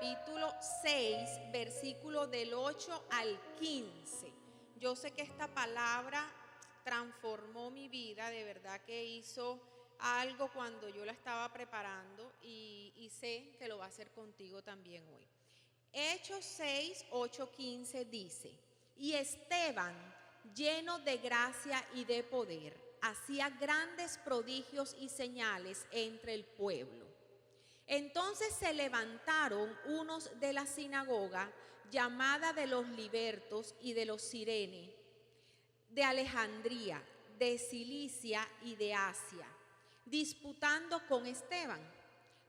capítulo 6, versículo del 8 al 15. Yo sé que esta palabra transformó mi vida, de verdad que hizo algo cuando yo la estaba preparando y sé que lo va a hacer contigo también hoy. Hechos 6, 8, 15 dice: y Esteban, lleno de gracia y de poder, hacía grandes prodigios y señales entre el pueblo. Entonces se levantaron unos de la sinagoga, llamada de los libertos y de los Cirene, de Alejandría, de Cilicia y de Asia, disputando con Esteban,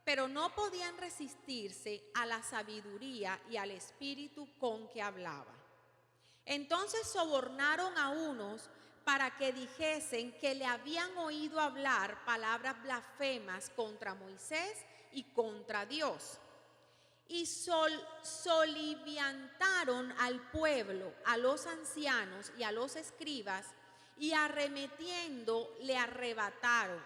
pero no podían resistirse a la sabiduría y al espíritu con que hablaba. Entonces sobornaron a unos para que dijesen que le habían oído hablar palabras blasfemas contra Moisés y contra Dios. Y soliviantaron al pueblo, a los ancianos y a los escribas, y arremetiendo le arrebataron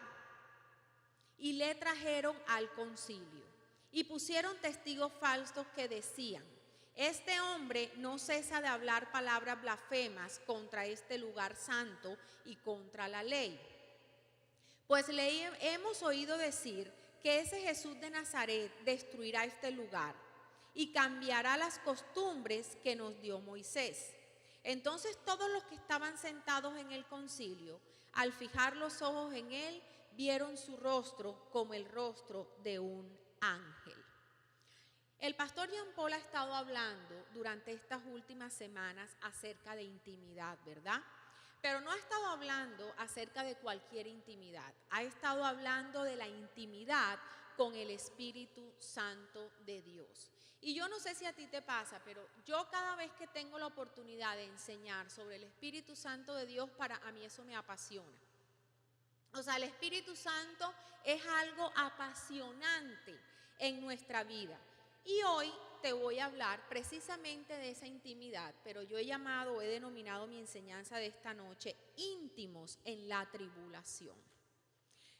y le trajeron al concilio. Y pusieron testigos falsos que decían: este hombre no cesa de hablar palabras blasfemas contra este lugar santo y contra la ley. Pues le hemos oído decir que ese Jesús de Nazaret destruirá este lugar y cambiará las costumbres que nos dio Moisés. Entonces todos los que estaban sentados en el concilio, al fijar los ojos en él, vieron su rostro como el rostro de un ángel. El pastor Jean Paul ha estado hablando durante estas últimas semanas acerca de intimidad, ¿verdad? Pero no ha estado hablando acerca de cualquier intimidad. Ha estado hablando de la intimidad con el Espíritu Santo de Dios. Y yo no sé si a ti te pasa, pero yo cada vez que tengo la oportunidad de enseñar sobre el Espíritu Santo de Dios, a mí eso me apasiona. O sea, el Espíritu Santo es algo apasionante en nuestra vida. Y hoy te voy a hablar precisamente de esa intimidad, pero yo he denominado mi enseñanza de esta noche, íntimos en la tribulación.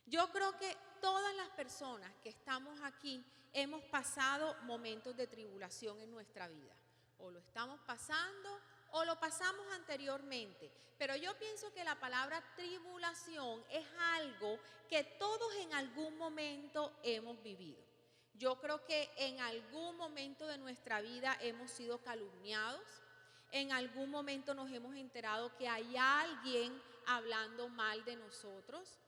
Yo creo que todas las personas que estamos aquí hemos pasado momentos de tribulación en nuestra vida. O lo estamos pasando o lo pasamos anteriormente. Pero yo pienso que la palabra tribulación es algo que todos en algún momento hemos vivido. Yo creo que en algún momento de nuestra vida hemos sido calumniados, en algún momento nos hemos enterado que hay alguien hablando mal de nosotros,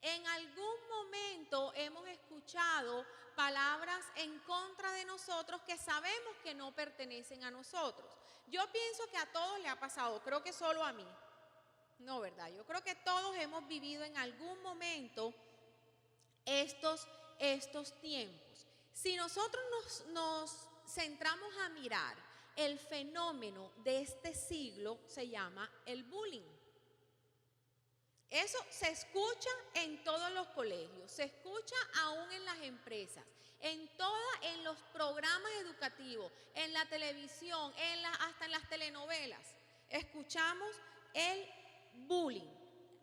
en algún momento hemos escuchado palabras en contra de nosotros que sabemos que no pertenecen a nosotros. Yo pienso que a todos le ha pasado, creo que solo a mí. No, ¿verdad? Yo creo que todos hemos vivido en algún momento estos tiempos. Si nosotros nos centramos a mirar, el fenómeno de este siglo se llama el bullying. Eso se escucha en todos los colegios, se escucha aún en las empresas, en los programas educativos, en la televisión, hasta en las telenovelas. Escuchamos el bullying.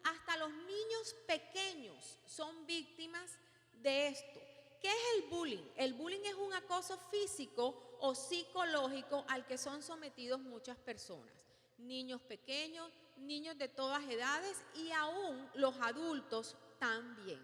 Hasta los niños pequeños son víctimas de esto. ¿Qué es el bullying? El bullying es un acoso físico o psicológico al que son sometidos muchas personas. Niños pequeños, niños de todas edades y aún los adultos también.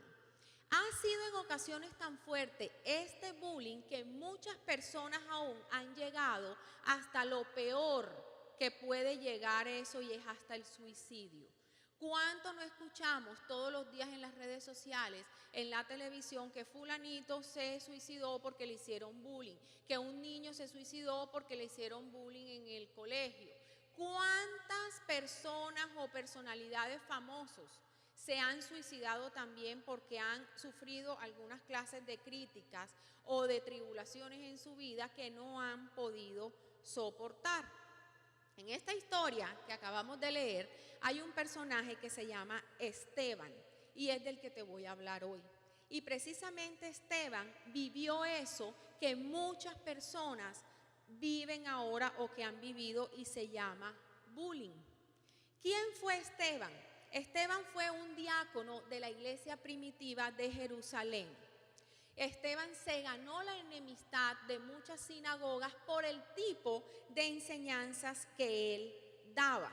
Ha sido en ocasiones tan fuerte este bullying que muchas personas aún han llegado hasta lo peor que puede llegar eso, y es hasta el suicidio. ¿Cuánto no escuchamos todos los días en las redes sociales, en la televisión, que fulanito se suicidó porque le hicieron bullying, que un niño se suicidó porque le hicieron bullying en el colegio? ¿Cuántas personas o personalidades famosos se han suicidado también porque han sufrido algunas clases de críticas o de tribulaciones en su vida que no han podido soportar? En esta historia que acabamos de leer hay un personaje que se llama Esteban y es del que te voy a hablar hoy. Y precisamente Esteban vivió eso que muchas personas viven ahora o que han vivido, y se llama bullying. ¿Quién fue Esteban? Esteban fue un diácono de la iglesia primitiva de Jerusalén. Esteban se ganó la enemistad de muchas sinagogas por el tipo de enseñanzas que él daba.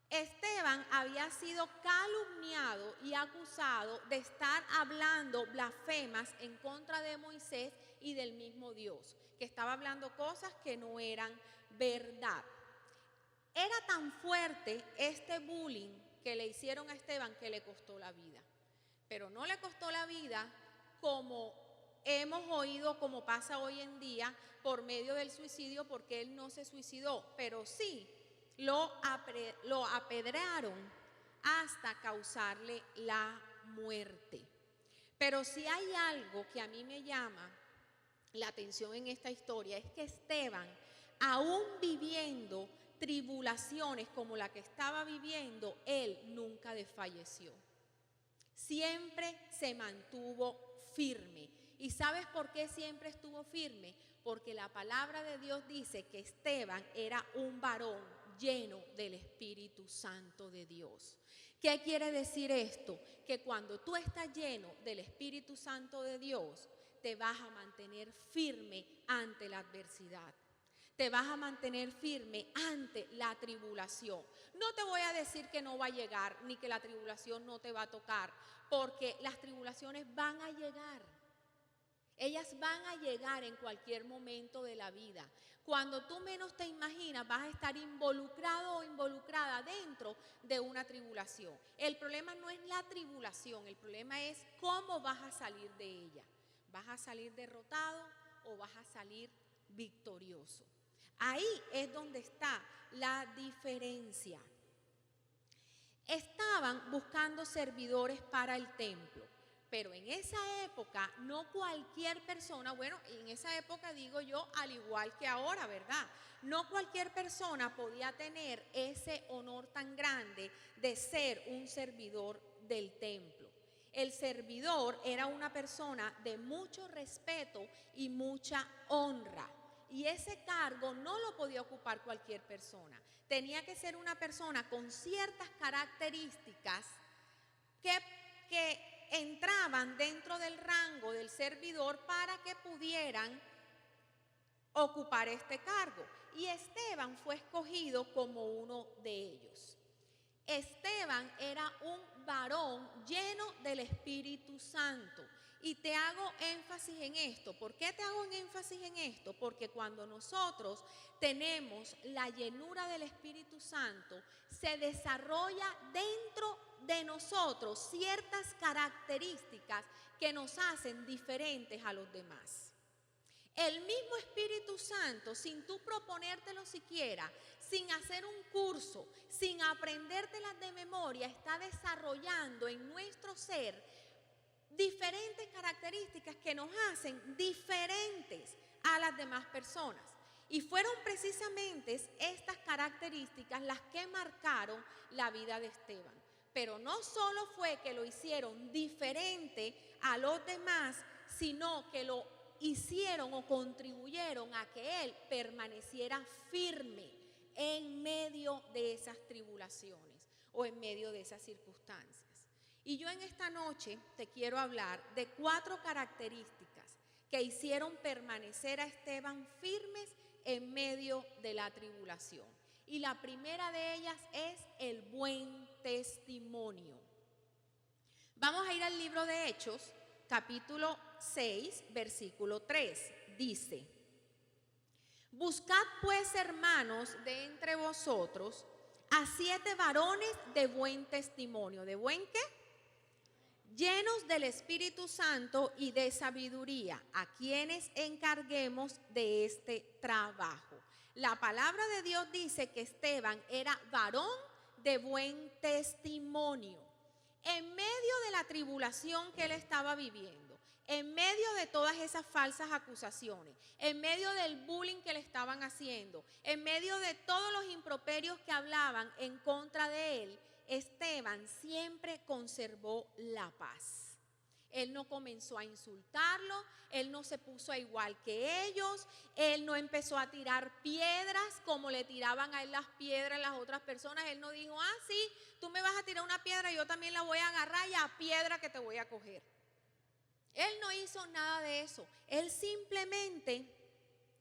Esteban había sido calumniado y acusado de estar hablando blasfemas en contra de Moisés y del mismo Dios, que estaba hablando cosas que no eran verdad. Era tan fuerte este bullying que le hicieron a Esteban que le costó la vida. Pero no le costó la vida como hemos oído, como pasa hoy en día, por medio del suicidio, porque él no se suicidó, pero sí lo apedrearon hasta causarle la muerte. Pero si hay algo que a mí me llama la atención en esta historia, es que Esteban, aún viviendo tribulaciones como la que estaba viviendo, él nunca desfalleció. Siempre se mantuvo firme. ¿Y sabes por qué siempre estuvo firme? Porque la palabra de Dios dice que Esteban era un varón lleno del Espíritu Santo de Dios. ¿Qué quiere decir esto? Que cuando tú estás lleno del Espíritu Santo de Dios, te vas a mantener firme ante la adversidad. Te vas a mantener firme ante la tribulación. No te voy a decir que no va a llegar, ni que la tribulación no te va a tocar, porque las tribulaciones van a llegar. Ellas van a llegar en cualquier momento de la vida. Cuando tú menos te imaginas, vas a estar involucrado o involucrada dentro de una tribulación. El problema no es la tribulación, el problema es cómo vas a salir de ella. ¿Vas a salir derrotado o vas a salir victorioso? Ahí es donde está la diferencia. Estaban buscando servidores para el templo, pero en esa época no cualquier persona, bueno, en esa época digo yo, al igual que ahora, ¿verdad? No cualquier persona podía tener ese honor tan grande de ser un servidor del templo. El servidor era una persona de mucho respeto y mucha honra. Y ese cargo no lo podía ocupar cualquier persona. Tenía que ser una persona con ciertas características que entraban dentro del rango del servidor para que pudieran ocupar este cargo. Y Esteban fue escogido como uno de ellos. Esteban era un varón lleno del Espíritu Santo. Y te hago énfasis en esto. ¿Por qué te hago énfasis en esto? Porque cuando nosotros tenemos la llenura del Espíritu Santo, se desarrolla dentro de nosotros ciertas características que nos hacen diferentes a los demás. El mismo Espíritu Santo, sin tú proponértelo siquiera, sin hacer un curso, sin aprendértelas de memoria, está desarrollando en nuestro ser diferentes características que nos hacen diferentes a las demás personas. Y fueron precisamente estas características las que marcaron la vida de Esteban. Pero no solo fue que lo hicieron diferente a los demás, sino que lo hicieron o contribuyeron a que él permaneciera firme en medio de esas tribulaciones o en medio de esas circunstancias. Y yo en esta noche te quiero hablar de 4 características que hicieron permanecer a Esteban firmes en medio de la tribulación. Y la primera de ellas es el buen testimonio. Vamos a ir al libro de Hechos, capítulo 6, versículo 3. Dice: buscad pues, hermanos, de entre vosotros a 7 varones de buen testimonio. ¿De buen qué? Llenos del Espíritu Santo y de sabiduría, a quienes encarguemos de este trabajo. La palabra de Dios dice que Esteban era varón de buen testimonio. En medio de la tribulación que él estaba viviendo, en medio de todas esas falsas acusaciones, en medio del bullying que le estaban haciendo, en medio de todos los improperios que hablaban en contra de él, Esteban siempre conservó la paz. Él no comenzó a insultarlo, él no se puso a igual que ellos, él no empezó a tirar piedras como le tiraban a él las piedras las otras personas. Él no dijo: ah, sí, tú me vas a tirar una piedra, yo también la voy a agarrar y a piedra que te voy a coger. Él no hizo nada de eso. Él simplemente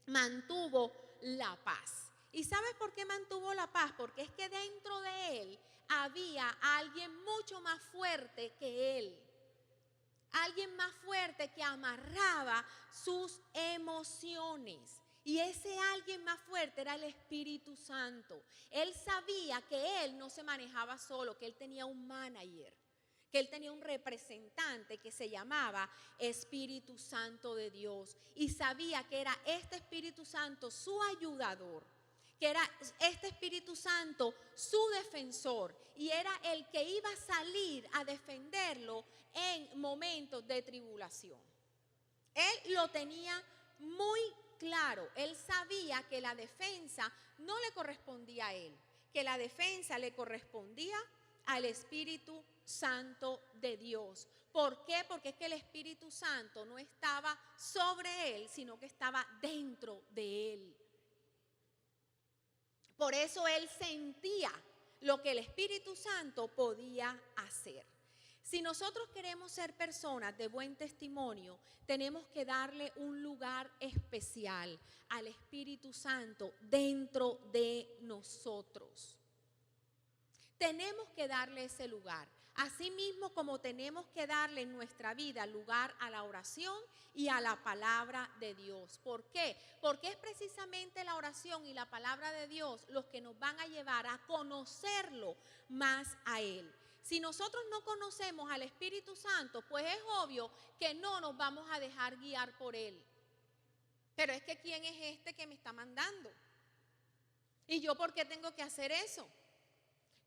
mantuvo la paz. ¿Y sabes por qué mantuvo la paz? Porque es que dentro de él había alguien mucho más fuerte que él. Alguien más fuerte que amarraba sus emociones. Y ese alguien más fuerte era el Espíritu Santo. Él sabía que él no se manejaba solo, que él tenía un manager, que él tenía un representante que se llamaba Espíritu Santo de Dios. Y sabía que era este Espíritu Santo su ayudador, que era este Espíritu Santo su defensor, y era el que iba a salir a defenderlo en momentos de tribulación. Él lo tenía muy claro. Él sabía que la defensa no le correspondía a él, que la defensa le correspondía al Espíritu Santo de Dios. ¿Por qué? Porque es que el Espíritu Santo no estaba sobre él, sino que estaba dentro de él. Por eso él sentía lo que el Espíritu Santo podía hacer. Si nosotros queremos ser personas de buen testimonio, tenemos que darle un lugar especial al Espíritu Santo dentro de nosotros. Tenemos que darle ese lugar. Asimismo como tenemos que darle en nuestra vida lugar a la oración y a la palabra de Dios. ¿Por qué? Porque es precisamente la oración y la palabra de Dios los que nos van a llevar a conocerlo más a Él. Si nosotros no conocemos al Espíritu Santo, pues es obvio que no nos vamos a dejar guiar por Él. Pero es que ¿quién es este que me está mandando? ¿Y yo por qué tengo que hacer eso?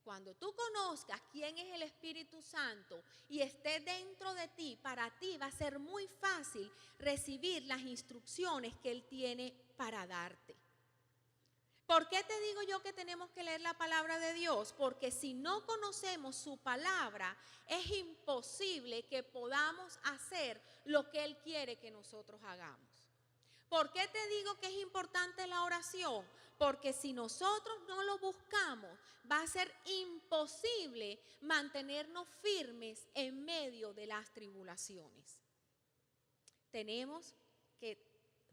Cuando tú conozcas quién es el Espíritu Santo y esté dentro de ti, para ti va a ser muy fácil recibir las instrucciones que Él tiene para darte. ¿Por qué te digo yo que tenemos que leer la palabra de Dios? Porque si no conocemos su palabra, es imposible que podamos hacer lo que Él quiere que nosotros hagamos. ¿Por qué te digo que es importante la oración? Porque si nosotros no lo buscamos, va a ser imposible mantenernos firmes en medio de las tribulaciones. Tenemos que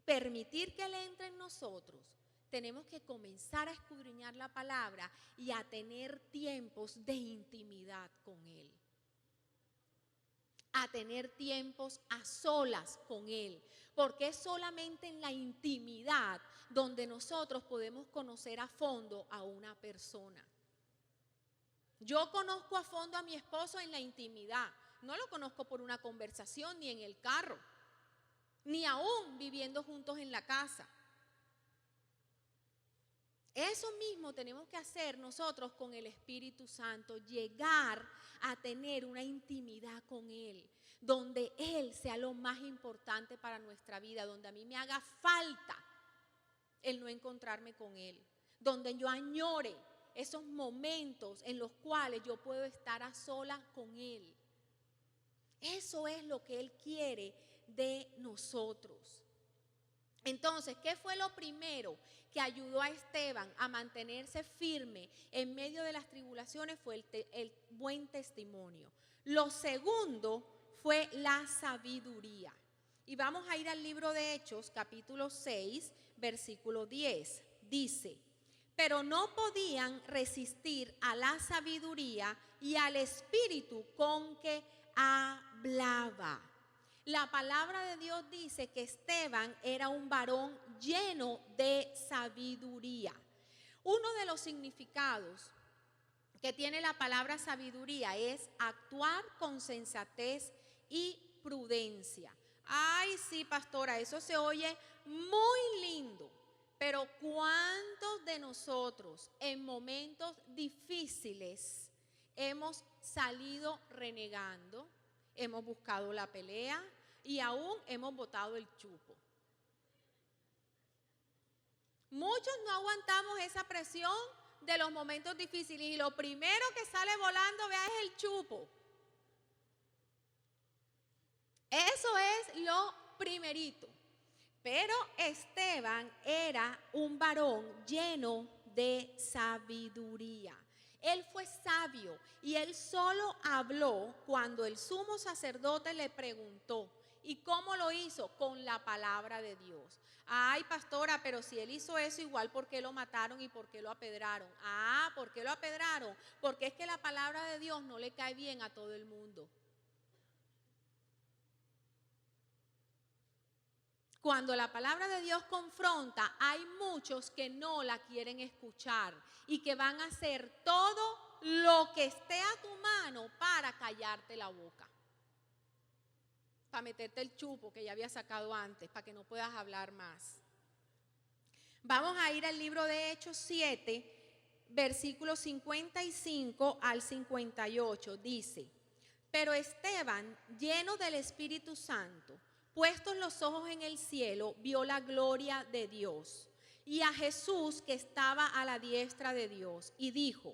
permitir que Él entre en nosotros. Tenemos que comenzar a escudriñar la palabra y a tener tiempos de intimidad con Él. A tener tiempos a solas con Él. Porque es solamente en la intimidad donde nosotros podemos conocer a fondo a una persona. Yo conozco a fondo a mi esposo en la intimidad. No lo conozco por una conversación ni en el carro, ni aún viviendo juntos en la casa. Eso mismo tenemos que hacer nosotros con el Espíritu Santo, llegar a tener una intimidad con Él, donde Él sea lo más importante para nuestra vida, donde a mí me haga falta el no encontrarme con Él, donde yo añore esos momentos en los cuales yo puedo estar a solas con Él. Eso es lo que Él quiere de nosotros. Entonces, ¿qué fue lo primero que ayudó a Esteban a mantenerse firme en medio de las tribulaciones? Fue el buen testimonio. Lo segundo fue la sabiduría. Y vamos a ir al libro de Hechos, capítulo 6, versículo 10. Dice: pero no podían resistir a la sabiduría y al espíritu con que hablaba. La palabra de Dios dice que Esteban era un varón lleno de sabiduría. Uno de los significados que tiene la palabra sabiduría es actuar con sensatez y prudencia. Ay, sí, pastora, eso se oye muy lindo, pero ¿cuántos de nosotros en momentos difíciles hemos salido renegando, hemos buscado la pelea y aún hemos botado el chupo? Muchos no aguantamos esa presión de los momentos difíciles y lo primero que sale volando, vea, es el chupo. Eso es lo primerito. Pero Esteban era un varón lleno de sabiduría. Él fue sabio y él solo habló cuando el sumo sacerdote le preguntó. ¿Y cómo lo hizo? Con la palabra de Dios. Ay, pastora, pero si él hizo eso igual, ¿por qué lo mataron y por qué lo apedraron? Ah, ¿por qué lo apedraron? Porque es que la palabra de Dios no le cae bien a todo el mundo. Cuando la palabra de Dios confronta, hay muchos que no la quieren escuchar y que van a hacer todo lo que esté a tu mano para callarte la boca, para meterte el chupo que ya había sacado antes, para que no puedas hablar más. Vamos a ir al libro de Hechos 7, versículos 55 al 58. Dice: pero Esteban, lleno del Espíritu Santo, puestos los ojos en el cielo, vio la gloria de Dios y a Jesús que estaba a la diestra de Dios, y dijo: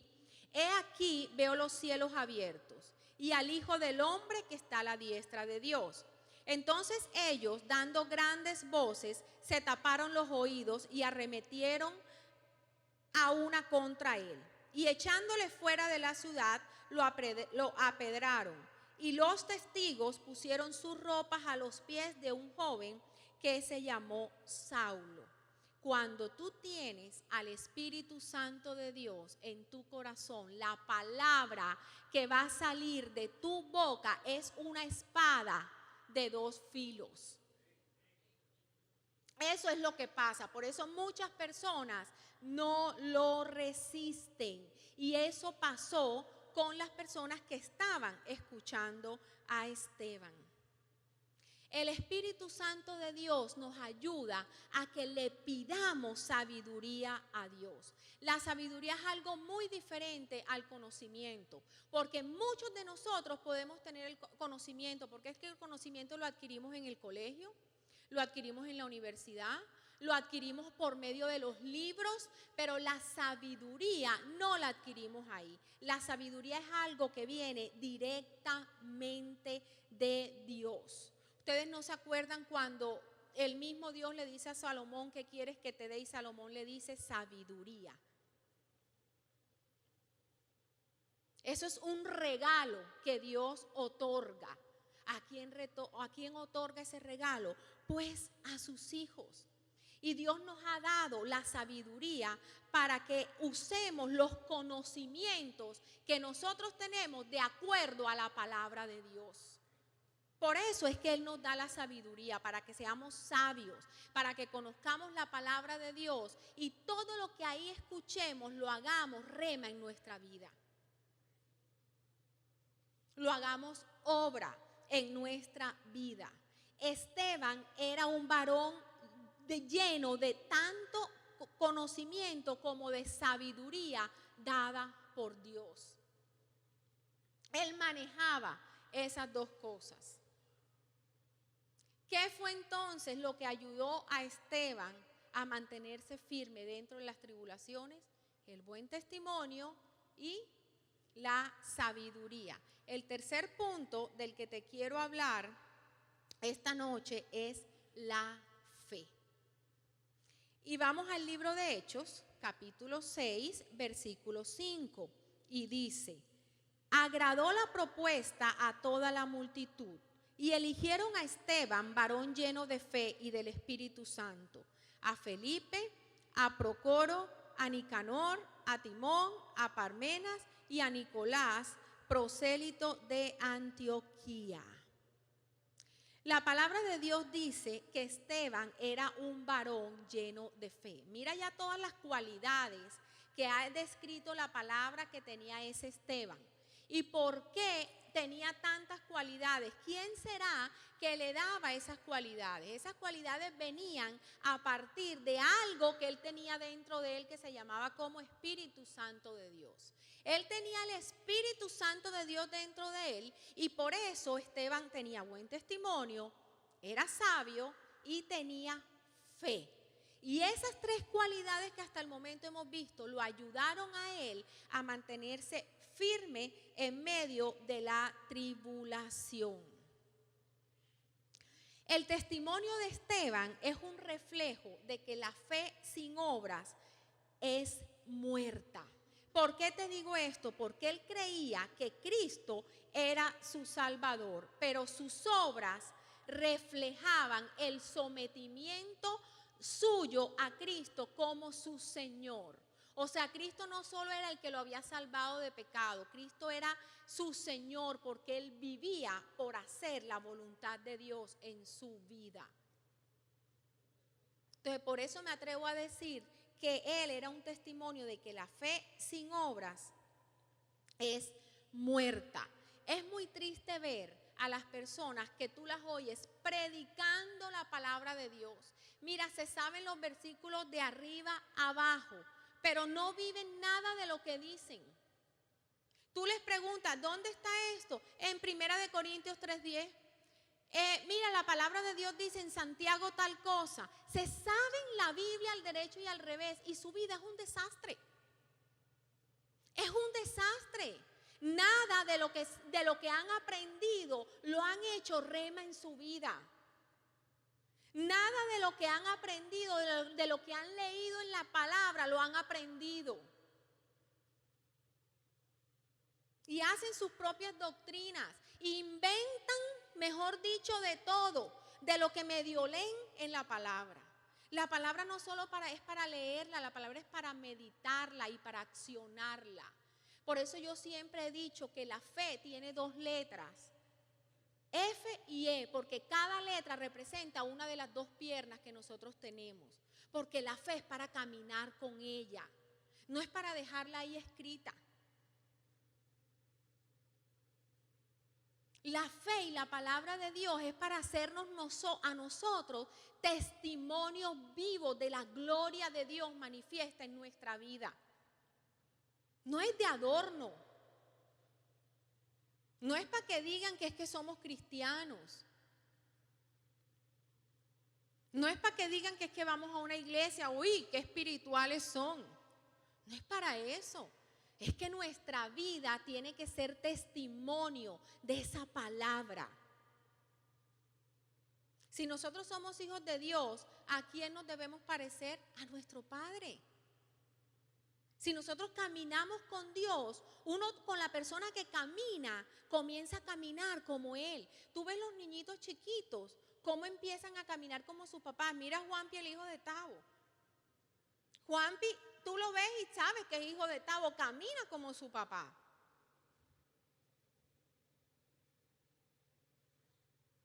he aquí veo los cielos abiertos y al Hijo del Hombre que está a la diestra de Dios. Entonces ellos, dando grandes voces, se taparon los oídos y arremetieron a una contra él, y echándole fuera de la ciudad lo apedraron. Y los testigos pusieron sus ropas a los pies de un joven que se llamó Saulo. Cuando tú tienes al Espíritu Santo de Dios en tu corazón, la palabra que va a salir de tu boca es una espada de dos filos. Eso es lo que pasa. Por eso muchas personas no lo resisten. Y eso pasó con las personas que estaban escuchando a Esteban. El Espíritu Santo de Dios nos ayuda a que le pidamos sabiduría a Dios. La sabiduría es algo muy diferente al conocimiento, porque muchos de nosotros podemos tener el conocimiento, porque es que el conocimiento lo adquirimos en el colegio, lo adquirimos en la universidad, lo adquirimos por medio de los libros, pero la sabiduría no la adquirimos ahí. La sabiduría es algo que viene directamente de Dios. Ustedes no se acuerdan cuando el mismo Dios le dice a Salomón: ¿qué quieres que te dé? Y Salomón le dice: sabiduría. Eso es un regalo que Dios otorga. ¿A quién otorga ese regalo? Pues a sus hijos. Y Dios nos ha dado la sabiduría para que usemos los conocimientos que nosotros tenemos de acuerdo a la palabra de Dios. Por eso es que Él nos da la sabiduría, para que seamos sabios, para que conozcamos la palabra de Dios y todo lo que ahí escuchemos lo hagamos rema en nuestra vida. Lo hagamos obra en nuestra vida. Esteban era un varón lleno de tanto conocimiento como de sabiduría dada por Dios. Él manejaba esas dos cosas. ¿Qué fue entonces lo que ayudó a Esteban a mantenerse firme dentro de las tribulaciones? El buen testimonio y la sabiduría. El tercer punto del que te quiero hablar esta noche es la fe. Y vamos al libro de Hechos, capítulo 6, versículo 5, y dice: agradó la propuesta a toda la multitud, y eligieron a Esteban, varón lleno de fe y del Espíritu Santo, a Felipe, a Procoro, a Nicanor, a Timón, a Parmenas y a Nicolás, prosélito de Antioquía. La palabra de Dios dice que Esteban era un varón lleno de fe. Mira ya todas las cualidades que ha descrito la palabra que tenía ese Esteban. ¿Y por qué tenía tantas cualidades? ¿Quién será que le daba esas cualidades? Esas cualidades venían a partir de algo que él tenía dentro de él que se llamaba como Espíritu Santo de Dios. Él tenía el Espíritu Santo de Dios dentro de él y por eso Esteban tenía buen testimonio, era sabio y tenía fe. Y esas tres cualidades que hasta el momento hemos visto lo ayudaron a él a mantenerse firme en medio de la tribulación. El testimonio de Esteban es un reflejo de que la fe sin obras es muerta. ¿Por qué te digo esto? Porque él creía que Cristo era su Salvador, pero sus obras reflejaban el sometimiento suyo a Cristo como su Señor. O sea, Cristo no solo era el que lo había salvado de pecado, Cristo era su Señor porque Él vivía por hacer la voluntad de Dios en su vida. Entonces, por eso me atrevo a decir que Él era un testimonio de que la fe sin obras es muerta. Es muy triste ver a las personas que tú las oyes predicando la palabra de Dios. Mira, se saben los versículos de arriba a abajo, pero no viven nada de lo que dicen. Tú les preguntas, ¿dónde está esto? En 1 Corintios 3:10. Mira, la palabra de Dios dice en Santiago tal cosa. Se saben la Biblia al derecho y al revés y su vida es un desastre. Es un desastre. Nada de lo que han aprendido lo han hecho rema en su vida. Nada de lo que han aprendido, de lo que han leído en la palabra, lo han aprendido. Y hacen sus propias doctrinas. Inventan, mejor dicho, de todo, de lo que medio leen en la palabra. La palabra no solo es para leerla, la palabra es para meditarla y para accionarla. Por eso yo siempre he dicho que la fe tiene 2 letras, F y E, porque cada letra representa una de las 2 piernas que nosotros tenemos. Porque la fe es para caminar con ella, no es para dejarla ahí escrita. La fe y la palabra de Dios es para hacernos a nosotros testimonios vivos de la gloria de Dios manifiesta en nuestra vida. No es de adorno. No es para que digan que es que somos cristianos. No es para que digan que es que vamos a una iglesia, uy, qué espirituales son. No es para eso. Es que nuestra vida tiene que ser testimonio de esa palabra. Si nosotros somos hijos de Dios, ¿a quién nos debemos parecer? A nuestro Padre. Si nosotros caminamos con Dios, uno con la persona que camina, comienza a caminar como Él. Tú ves los niñitos chiquitos, cómo empiezan a caminar como sus papás. Mira a Juanpi, el hijo de Tavo. Juanpi, tú lo ves y sabes que es hijo de Tavo, camina como su papá.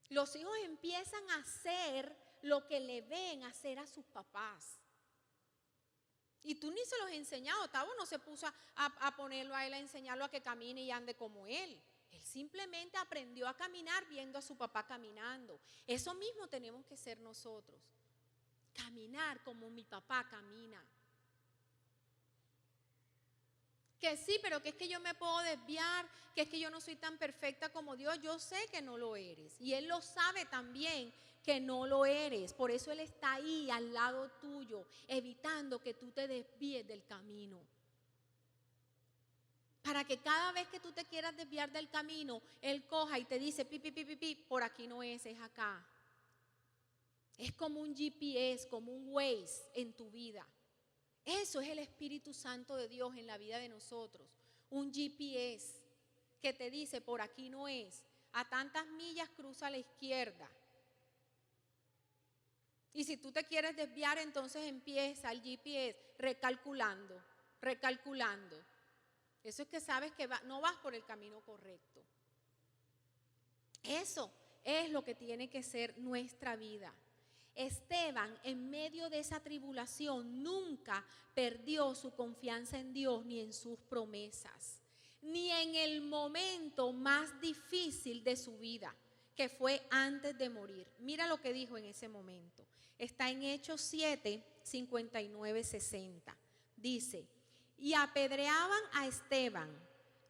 Los hijos empiezan a hacer lo que le ven hacer a sus papás. Y tú ni se los has enseñado. Tavo no se puso a ponerlo a él, a enseñarlo a que camine y ande como él. Él simplemente aprendió a caminar viendo a su papá caminando. Eso mismo tenemos que ser nosotros. Caminar como mi papá camina. Que sí, pero que es que yo me puedo desviar, que es que yo no soy tan perfecta como Dios. Yo sé que no lo eres. Y Él lo sabe también que no lo eres. Por eso Él está ahí al lado tuyo, evitando que tú te desvíes del camino. Para que cada vez que tú te quieras desviar del camino, Él coja y te dice, por aquí no es acá. Es como un GPS, como un Waze en tu vida. Eso es el Espíritu Santo de Dios en la vida de nosotros. Un GPS que te dice, por aquí no es. A tantas millas cruza a la izquierda. Y si tú te quieres desviar, entonces empieza el GPS recalculando. Eso es que sabes que no vas por el camino correcto. Eso es lo que tiene que ser nuestra vida. Esteban, en medio de esa tribulación, nunca perdió su confianza en Dios ni en sus promesas, ni en el momento más difícil de su vida, que fue antes de morir. Mira lo que dijo en ese momento. Está en Hechos 7, 59, 60. Dice, y apedreaban a Esteban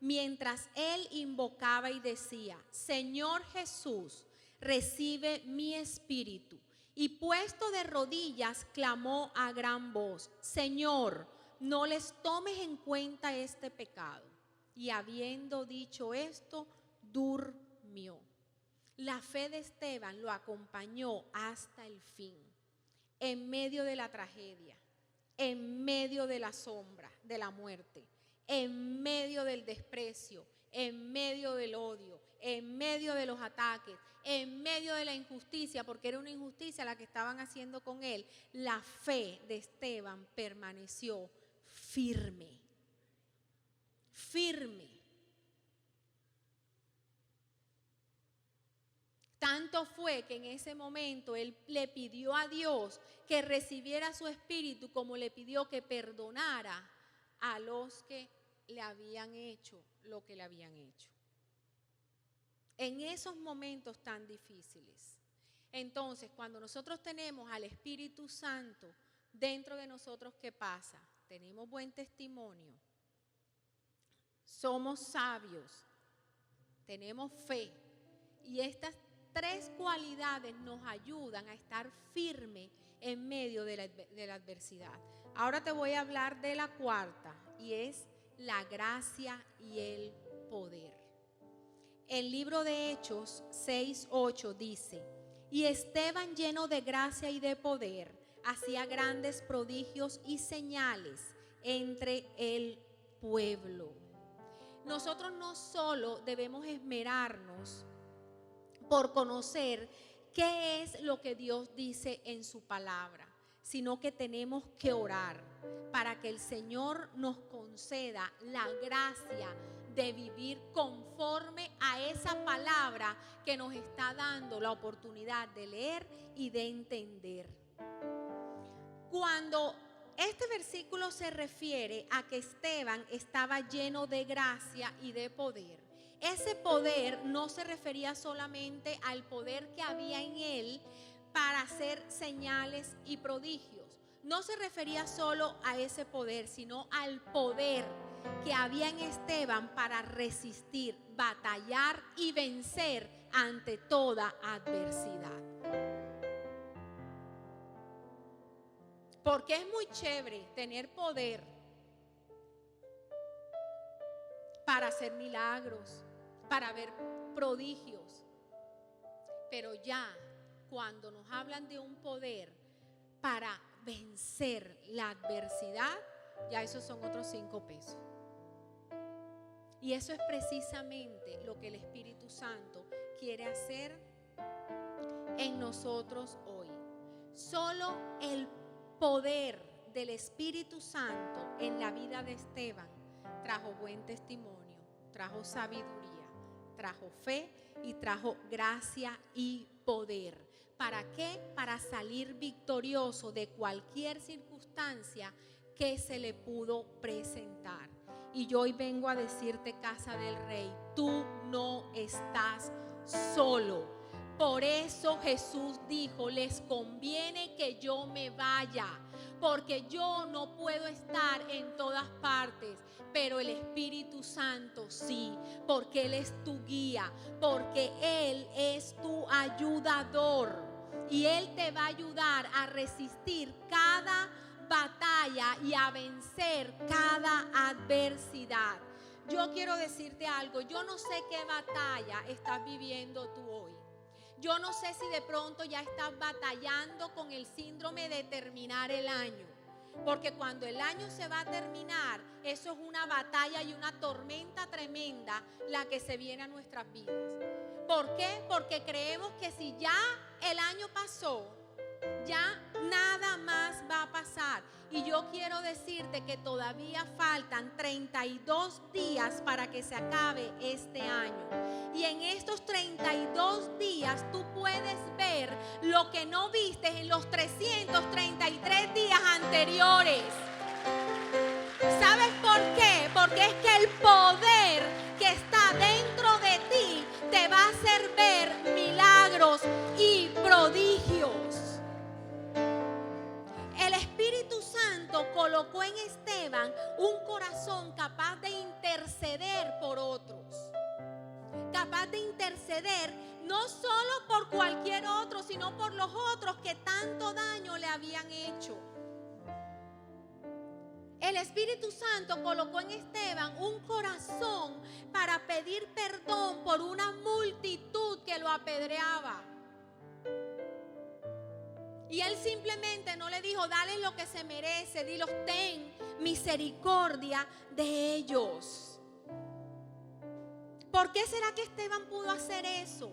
mientras él invocaba y decía, Señor Jesús, recibe mi espíritu. Y puesto de rodillas, clamó a gran voz, Señor, no les tomes en cuenta este pecado. Y habiendo dicho esto, durmió. La fe de Esteban lo acompañó hasta el fin, en medio de la tragedia, en medio de la sombra, de la muerte, en medio del desprecio, en medio del odio, en medio de los ataques, en medio de la injusticia, porque era una injusticia la que estaban haciendo con él, la fe de Esteban permaneció firme. Firme. Tanto fue que en ese momento él le pidió a Dios que recibiera su espíritu, como le pidió que perdonara a los que le habían hecho lo que le habían hecho. En esos momentos tan difíciles. Entonces, cuando nosotros tenemos al Espíritu Santo dentro de nosotros, ¿qué pasa? Tenemos buen testimonio, somos sabios, tenemos fe, y estas tres cualidades nos ayudan a estar firmes en medio de la adversidad. Ahora te voy a hablar de la cuarta, y es la gracia y el poder. El libro de Hechos 6:8 dice: y Esteban, lleno de gracia y de poder, hacía grandes prodigios y señales entre el pueblo. Nosotros no solo debemos esmerarnos por conocer qué es lo que Dios dice en su palabra, sino que tenemos que orar para que el Señor nos conceda la gracia de vivir conforme a esa palabra que nos está dando la oportunidad de leer y de entender. Cuando este versículo se refiere a que Esteban estaba lleno de gracia y de poder, ese poder no se refería solamente al poder que había en él para hacer señales y prodigios. No se refería solo a ese poder, sino al poder que había en Esteban para resistir, batallar y vencer ante toda adversidad. Porque es muy chévere tener poder para hacer milagros, para ver prodigios, pero ya cuando nos hablan de un poder para vencer la adversidad, ya esos son otros 5 pesos. Y eso es precisamente lo que el Espíritu Santo quiere hacer en nosotros hoy. Solo el poder del Espíritu Santo en la vida de Esteban trajo buen testimonio, trajo sabiduría, trajo fe y trajo gracia y poder. ¿Para qué? Para salir victorioso de cualquier circunstancia que se le pudo presentar. Y yo hoy vengo a decirte, casa del Rey, tú no estás solo. Por eso Jesús dijo: les conviene que yo me vaya, porque yo no puedo estar en todas partes, pero el Espíritu Santo sí, porque Él es tu guía, porque Él es tu ayudador, y Él te va a ayudar a resistir cada batalla y a vencer cada adversidad. Yo quiero decirte algo, yo no sé qué batalla estás viviendo tú hoy. Yo no sé si de pronto ya estás batallando con el síndrome de terminar el año, porque cuando el año se va a terminar, eso es una batalla y una tormenta tremenda la que se viene a nuestras vidas. ¿Por qué? Porque creemos que si ya el año pasó, ya nada más va a pasar. Y yo quiero decirte que todavía faltan 32 días para que se acabe este año. Y en estos 32 días tú puedes ver lo que no viste en los 333 días anteriores. ¿Sabes por qué? Porque es que el poder que está dentro de ti te va a hacer ver milagros y prodigios. El Espíritu Santo colocó en Esteban un corazón capaz de interceder por otros. Capaz de interceder no solo por cualquier otro, sino por los otros que tanto daño le habían hecho. El Espíritu Santo colocó en Esteban un corazón para pedir perdón por una multitud que lo apedreaba. Y él simplemente no le dijo: dale lo que se merece, dilos, ten misericordia de ellos. ¿Por qué será que Esteban pudo hacer eso?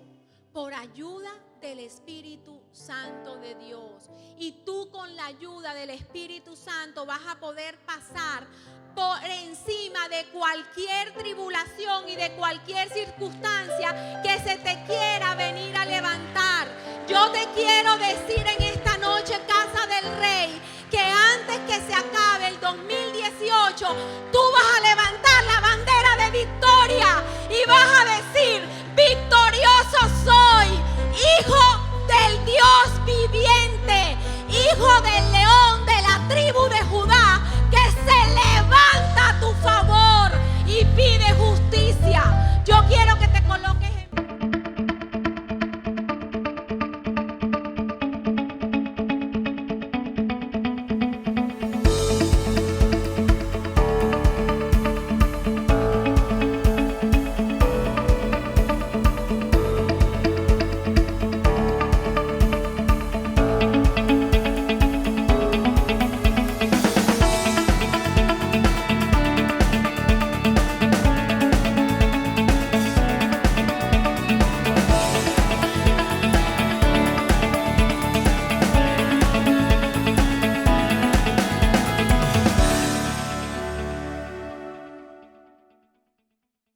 Por ayuda del Espíritu Santo de Dios. Y tú con la ayuda del Espíritu Santo vas a poder pasar por encima de cualquier tribulación y de cualquier circunstancia que se te quiera venir a levantar. Yo te quiero decir en esta noche, casa del Rey, que antes que se acabe el 2018,